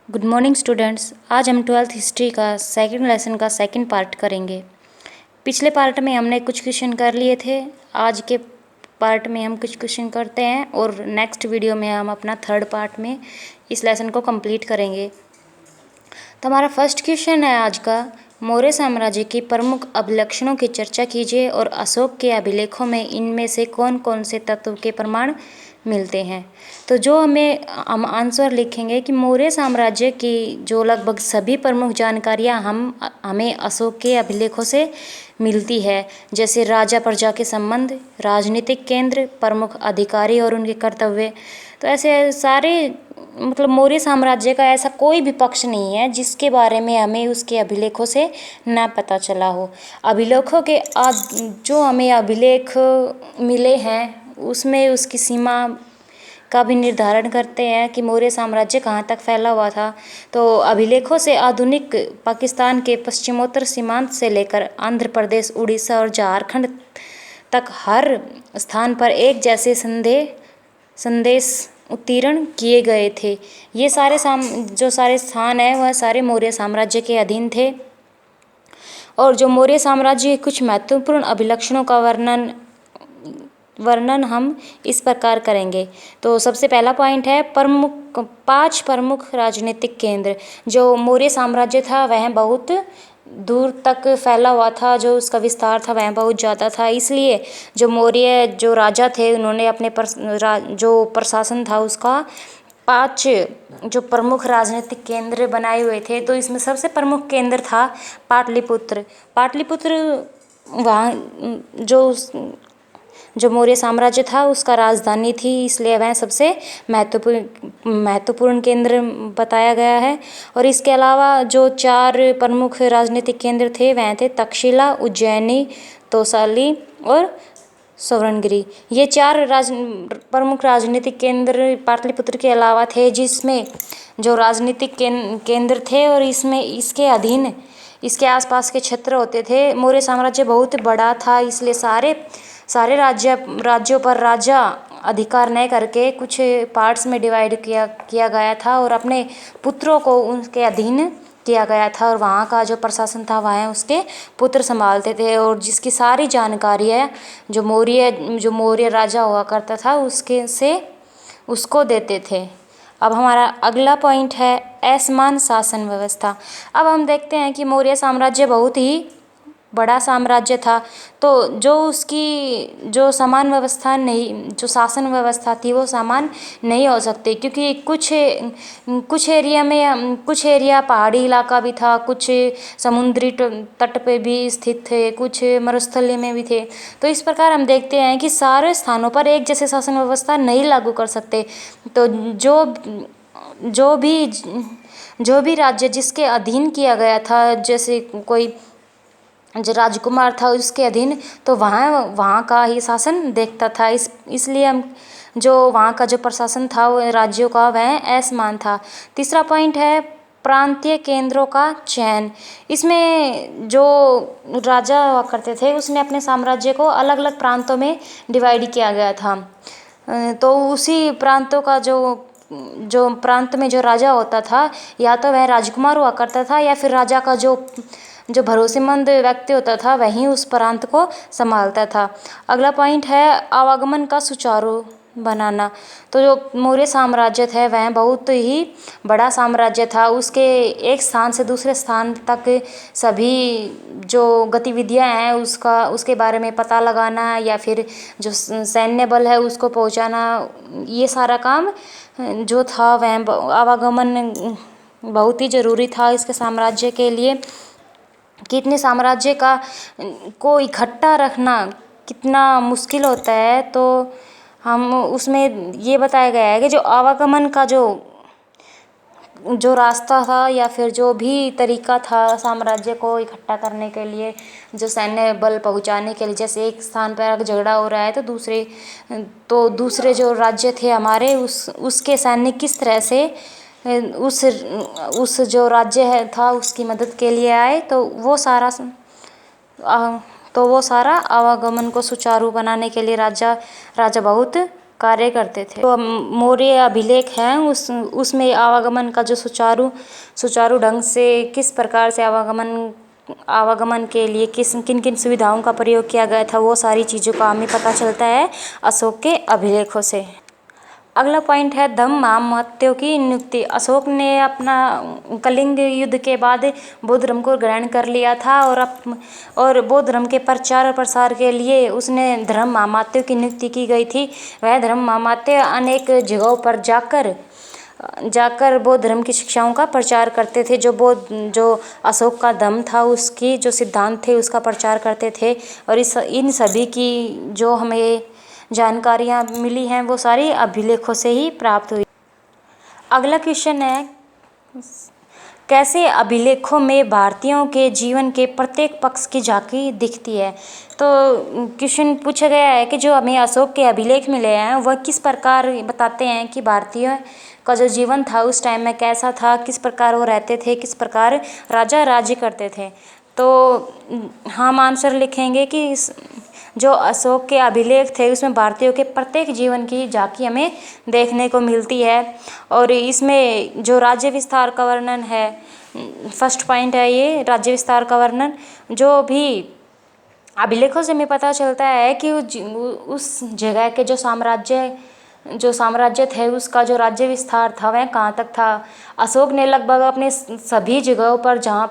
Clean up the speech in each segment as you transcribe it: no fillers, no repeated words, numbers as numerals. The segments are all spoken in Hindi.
Good morning students. आज हम 12th हिस्ट्री का सेकंड लेसन का सेकंड पार्ट करेंगे। पिछले पार्ट में हमने कुछ क्वेश्चन कर लिए थे। आज के पार्ट में हम कुछ क्वेश्चन करते हैं और नेक्स्ट वीडियो में हम अपना थर्ड पार्ट में इस लेसन को कंप्लीट करेंगे। तो हमारा फर्स्ट क्वेश्चन है आज का, मौर्य साम्राज्य की प्रमुख अभिलक्षणों की चर्चा कीजिए और अशोक के अभिलेखों में इनमें से कौन कौन से तत्व के प्रमाण मिलते हैं। तो जो हम आंसर लिखेंगे कि मौर्य साम्राज्य की जो लगभग सभी प्रमुख जानकारियां हमें अशोक के अभिलेखों से मिलती है, जैसे राजा प्रजा के संबंध, राजनीतिक केंद्र, प्रमुख अधिकारी और उनके कर्तव्य। तो ऐसे सारे मौर्य साम्राज्य का ऐसा कोई भी पक्ष नहीं है जिसके बारे में हमें उसके अभिलेखों से ना पता चला हो। अभिलेखों के जो हमें अभिलेख मिले हैं उसमें उसकी सीमा का भी निर्धारण करते हैं कि मौर्य साम्राज्य कहाँ तक फैला हुआ था। तो अभिलेखों से आधुनिक पाकिस्तान के पश्चिमोत्तर सीमांत से लेकर आंध्र प्रदेश, उड़ीसा और झारखंड तक हर स्थान पर एक जैसे संदेश उत्तीर्ण किए गए थे। ये जो सारे स्थान हैं वह सारे मौर्य साम्राज्य के अधीन थे। और जो मौर्य साम्राज्य के कुछ महत्वपूर्ण अभिलक्षणों का वर्णन हम इस प्रकार करेंगे। तो सबसे पहला पॉइंट है 5 प्रमुख राजनीतिक केंद्र। जो मौर्य साम्राज्य था वह बहुत दूर तक फैला हुआ था, जो उसका विस्तार था वह बहुत ज़्यादा था। इसलिए जो मौर्य जो राजा थे उन्होंने अपने जो प्रशासन था उसका 5 जो प्रमुख राजनीतिक केंद्र बनाए हुए थे। तो इसमें सबसे प्रमुख केंद्र था पाटलिपुत्र। वहाँ जो मौर्य साम्राज्य था उसका राजधानी थी, इसलिए वह सबसे महत्वपूर्ण केंद्र बताया गया है। और इसके अलावा जो 4 प्रमुख राजनीतिक केंद्र थे वह थे तक्षशिला, उज्जैनी, तोसाली और सुवर्णगिरी। ये 4 प्रमुख राजनीतिक केंद्र पाटलिपुत्र के अलावा थे, जिसमें जो राजनीतिक केंद्र थे और इसके अधीन इसके आसपास के क्षेत्र होते थे। मौर्य साम्राज्य बहुत बड़ा था, इसलिए सारे राज्यों पर राजा अधिकार न करके कुछ पार्ट्स में डिवाइड किया गया था और अपने पुत्रों को उनके अधीन किया गया था। और वहाँ का जो प्रशासन था वह उसके पुत्र संभालते थे और जिसकी सारी जानकारी है जो मौर्य राजा हुआ करता था उसको देते थे। अब हमारा अगला पॉइंट है असमान शासन व्यवस्था। अब हम देखते हैं कि मौर्य साम्राज्य बहुत ही बड़ा साम्राज्य था, तो जो समान व्यवस्था नहीं, जो शासन व्यवस्था थी वो समान नहीं हो सकती, क्योंकि कुछ एरिया पहाड़ी इलाका भी था, कुछ समुद्री तट पे भी स्थित थे, कुछ मरुस्थलीय में भी थे। तो इस प्रकार हम देखते हैं कि सारे स्थानों पर एक जैसे शासन व्यवस्था नहीं लागू कर सकते। तो जो भी राज्य जिसके अधीन किया गया था, जैसे कोई जो राजकुमार था उसके अधीन, तो वहाँ का ही शासन देखता था। इसलिए हम जो वहाँ का जो प्रशासन था वो राज्यों का वह असमान था। तीसरा पॉइंट है प्रांतीय केंद्रों का चयन। इसमें जो राजा हुआ करते थे उसने अपने साम्राज्य को अलग अलग प्रांतों में डिवाइड किया गया था। तो उसी प्रांतों का जो प्रांत में जो राजा होता था, या तो वह राजकुमार हुआ करता था या फिर राजा का जो भरोसेमंद व्यक्ति होता था वही उस प्रांत को संभालता था। अगला पॉइंट है आवागमन का सुचारू बनाना। तो जो मौर्य साम्राज्य है वह बहुत ही बड़ा साम्राज्य था। उसके एक स्थान से दूसरे स्थान तक सभी जो गतिविधियां हैं उसके बारे में पता लगाना या फिर जो सैन्य बल है उसको पहुंचाना, ये सारा काम जो था वह आवागमन बहुत ही ज़रूरी था इसके साम्राज्य के लिए। कि इतने साम्राज्य को इकट्ठा रखना कितना मुश्किल होता है, तो हम उसमें ये बताया गया है कि जो आवागमन का जो रास्ता था या फिर जो भी तरीका था साम्राज्य को इकट्ठा करने के लिए, जो सैन्य बल पहुंचाने के लिए, जैसे एक स्थान पर अगर झगड़ा हो रहा है तो दूसरे जो राज्य थे हमारे उसके सैनिक किस तरह से उस जो राज्य था उसकी मदद के लिए आए। तो वो सारा आवागमन को सुचारू बनाने के लिए राजा बहुत कार्य करते थे। तो मौर्य अभिलेख हैं उसमें आवागमन का जो सुचारू ढंग से किस प्रकार से आवागमन के लिए किन किन सुविधाओं का प्रयोग किया गया था, वो सारी चीज़ों का हमें पता चलता है अशोक के अभिलेखों से। अगला पॉइंट है धम्मामात्यों की नियुक्ति। अशोक ने अपना कलिंग युद्ध के बाद बौद्ध धर्म को ग्रहण कर लिया था और बौद्ध धर्म के प्रचार और प्रसार के लिए उसने धम्मामात्यों की नियुक्ति की गई थी। वह धम्मामात्य अनेक जगहों पर जाकर बौद्ध धर्म की शिक्षाओं का प्रचार करते थे। जो अशोक का धम्म था उसकी जो सिद्धांत थे उसका प्रचार करते थे। और इन सभी की जो हमें जानकारियाँ मिली हैं वो सारी अभिलेखों से ही प्राप्त हुई। अगला क्वेश्चन है कैसे अभिलेखों में भारतीयों के जीवन के प्रत्येक पक्ष की झांकी दिखती है। तो क्वेश्चन पूछा गया है कि जो हमें अशोक के अभिलेख मिले हैं वह किस प्रकार बताते हैं कि भारतीय का जो जीवन था उस टाइम में कैसा था, किस प्रकार वो रहते थे, किस प्रकार राजा राज्य करते थे। तो हम आंसर लिखेंगे कि जो अशोक के अभिलेख थे उसमें भारतीयों के प्रत्येक जीवन की झांकी हमें देखने को मिलती है। और इसमें जो राज्य विस्तार का वर्णन है, फर्स्ट पॉइंट है ये राज्य विस्तार का वर्णन। जो भी अभिलेखों से हमें पता चलता है कि उस जगह के जो साम्राज्य थे उसका जो राज्य विस्तार था वह कहाँ तक था। अशोक ने लगभग अपने सभी जगहों पर जहाँ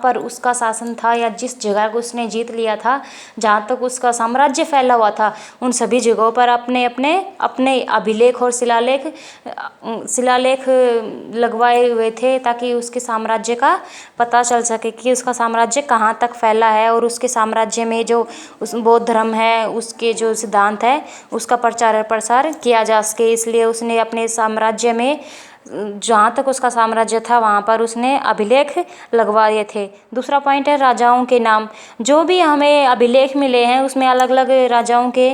पर उसका शासन था या जिस जगह को उसने जीत लिया था, जहाँ तक उसका साम्राज्य फैला हुआ था, उन सभी जगहों पर अपने अभिलेख और शिलालेख लगवाए हुए थे ताकि उसके साम्राज्य का पता चल सके कि उसका साम्राज्य कहाँ तक फैला है और उसके साम्राज्य में जो उस बौद्ध धर्म है उसके जो सिद्धांत है उसका प्रचार प्रसार किया जा सके। इसलिए उसने अपने साम्राज्य में जहाँ तक उसका साम्राज्य था वहाँ पर उसने अभिलेख लगवा दिए थे। दूसरा पॉइंट है राजाओं के नाम। जो भी हमें अभिलेख मिले हैं उसमें अलग अलग राजाओं के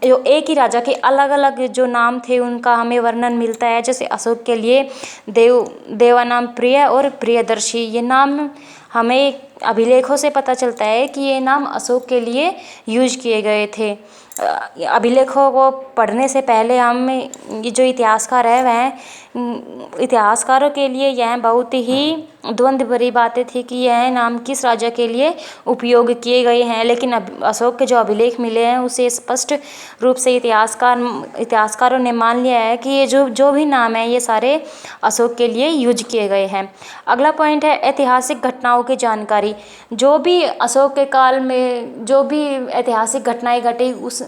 जो एक ही राजा के अलग अलग जो नाम थे उनका हमें वर्णन मिलता है। जैसे अशोक के लिए देवानाम प्रिय और प्रियदर्शी, ये नाम हमें अभिलेखों से पता चलता है कि ये नाम अशोक के लिए यूज किए गए थे। अभिलेखों को पढ़ने से पहले हम ये जो इतिहासकार है वह इतिहासकारों के लिए यह बहुत ही द्वंद्व भरी बातें थी कि यह नाम किस राजा के लिए उपयोग किए गए हैं। लेकिन अशोक के जो अभिलेख मिले हैं उसे स्पष्ट रूप से इतिहासकारों ने मान लिया है कि ये जो भी नाम है ये सारे अशोक के लिए यूज किए गए हैं। अगला पॉइंट है ऐतिहासिक घटनाओं की जानकारी। जो भी अशोक के काल में जो भी ऐतिहासिक घटनाएं घटी उस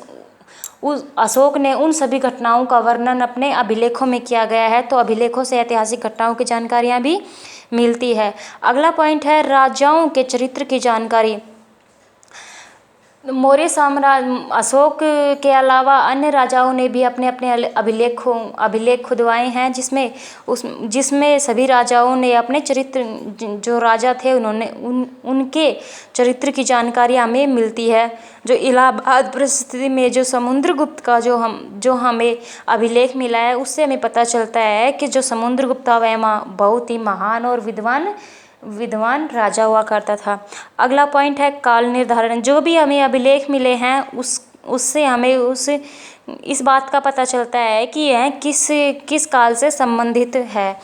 अशोक ने उन सभी घटनाओं का वर्णन अपने अभिलेखों में किया गया है। तो अभिलेखों से ऐतिहासिक घटनाओं की जानकारियाँ भी मिलती है। अगला पॉइंट है राजाओं के चरित्र की जानकारी। मौर्य साम्राज्य अशोक के अलावा अन्य राजाओं ने भी अपने अपने अभिलेख खुदवाए हैं जिसमें सभी राजाओं ने अपने चरित्र जो राजा थे उनके चरित्र की जानकारी हमें मिलती है। जो इलाहाबाद परिस्थिति में जो समुद्रगुप्त का जो हमें अभिलेख मिला है उससे हमें पता चलता है कि जो समुद्रगुप्त था वह बहुत ही महान और विद्वान राजा हुआ करता था। अगला पॉइंट है काल निर्धारण। जो भी हमें अभिलेख मिले हैं उससे हमें इस बात का पता चलता है कि यह किस काल से संबंधित है।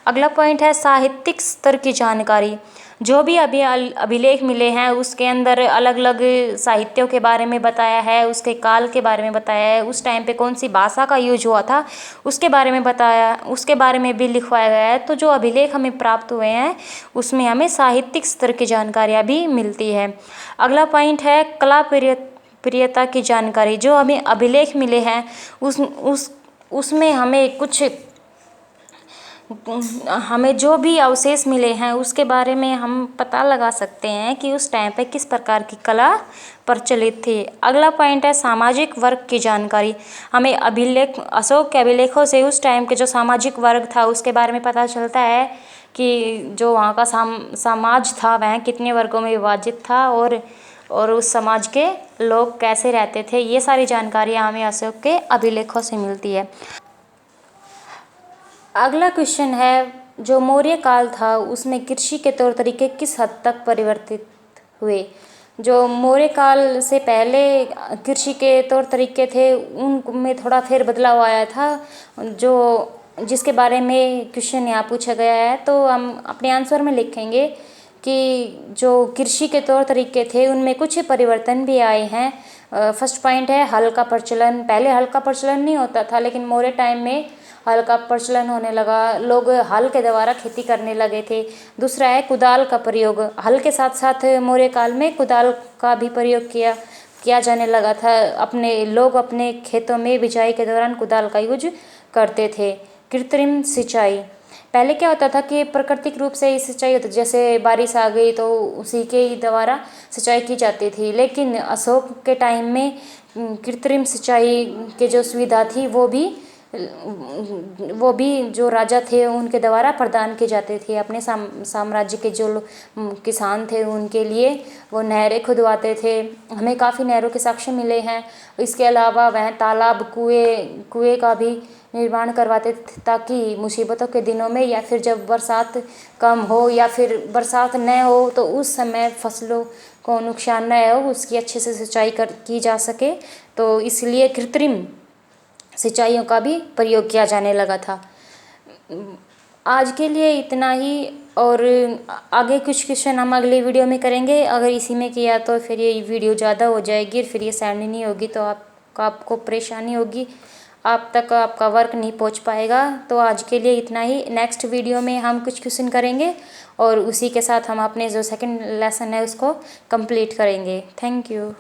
अगला पॉइंट है साहित्यिक स्तर की जानकारी। जो भी अभिलेख मिले हैं उसके अंदर अलग अलग साहित्यों के बारे में बताया है, उसके काल के बारे में बताया है, उस टाइम पे कौन सी भाषा का यूज हुआ था उसके बारे में बताया, उसके बारे में भी लिखवाया गया है। तो जो अभिलेख हमें प्राप्त हुए हैं उसमें हमें साहित्यिक स्तर की जानकारियाँ भी मिलती है। अगला पॉइंट है कला प्रियता की जानकारी। जो हमें अभिलेख मिले हैं उसमें हमें जो भी अवशेष मिले हैं उसके बारे में हम पता लगा सकते हैं कि उस टाइम पे किस प्रकार की कला प्रचलित थी। अगला पॉइंट है सामाजिक वर्ग की जानकारी। हमें अशोक के अभिलेखों से उस टाइम के जो सामाजिक वर्ग था उसके बारे में पता चलता है कि जो वहाँ का समाज था वह कितने वर्गों में विभाजित था और उस समाज के लोग कैसे रहते थे। ये सारी जानकारियाँ हमें अशोक के अभिलेखों से मिलती है। अगला क्वेश्चन है जो मौर्य काल था उसमें कृषि के तौर तरीके किस हद तक परिवर्तित हुए। जो मौर्य काल से पहले कृषि के तौर तरीके थे उनमें थोड़ा फेर बदलाव आया था, जो जिसके बारे में क्वेश्चन यहाँ पूछा गया है। तो हम अपने आंसर में लिखेंगे कि जो कृषि के तौर तरीके थे उनमें कुछ परिवर्तन भी आए हैं। फर्स्ट पॉइंट है हल का प्रचलन। पहले हल का प्रचलन नहीं होता था, लेकिन मौर्य टाइम में हल का प्रचलन होने लगा, लोग हल के द्वारा खेती करने लगे थे। दूसरा है कुदाल का प्रयोग। हल के साथ साथ मौर्य काल में कुदाल का भी प्रयोग किया जाने लगा था। लोग अपने खेतों में बिजाई के दौरान कुदाल का यूज करते थे। कृत्रिम सिंचाई। पहले क्या होता था कि प्राकृतिक रूप से सिंचाई होती, जैसे बारिश आ गई तो उसी के द्वारा सिंचाई की जाती थी। लेकिन अशोक के टाइम में कृत्रिम सिंचाई के जो सुविधा थी वो भी जो राजा थे उनके द्वारा प्रदान की जाती थी। अपने साम्राज्य के जो किसान थे उनके लिए वो नहरें खुदवाते थे। हमें काफ़ी नहरों के साक्ष्य मिले हैं। इसके अलावा वह तालाब कुएं का भी निर्माण करवाते थे, ताकि मुसीबतों के दिनों में या फिर जब बरसात कम हो या फिर बरसात न हो तो उस समय फसलों को नुकसान न हो, उसकी अच्छे से सिंचाई की जा सके। तो इसलिए कृत्रिम सिंचाइयों का भी प्रयोग किया जाने लगा था। आज के लिए इतना ही, और आगे कुछ क्वेश्चन हम अगले वीडियो में करेंगे। अगर इसी में किया तो फिर ये वीडियो ज़्यादा हो जाएगी, फिर ये सेंड नहीं होगी तो आपको परेशानी होगी, आप तक आपका वर्क नहीं पहुंच पाएगा। तो आज के लिए इतना ही। नेक्स्ट वीडियो में हम कुछ क्वेश्चन करेंगे और उसी के साथ हम अपने जो सेकंड लेसन है उसको कंप्लीट करेंगे। Thank you.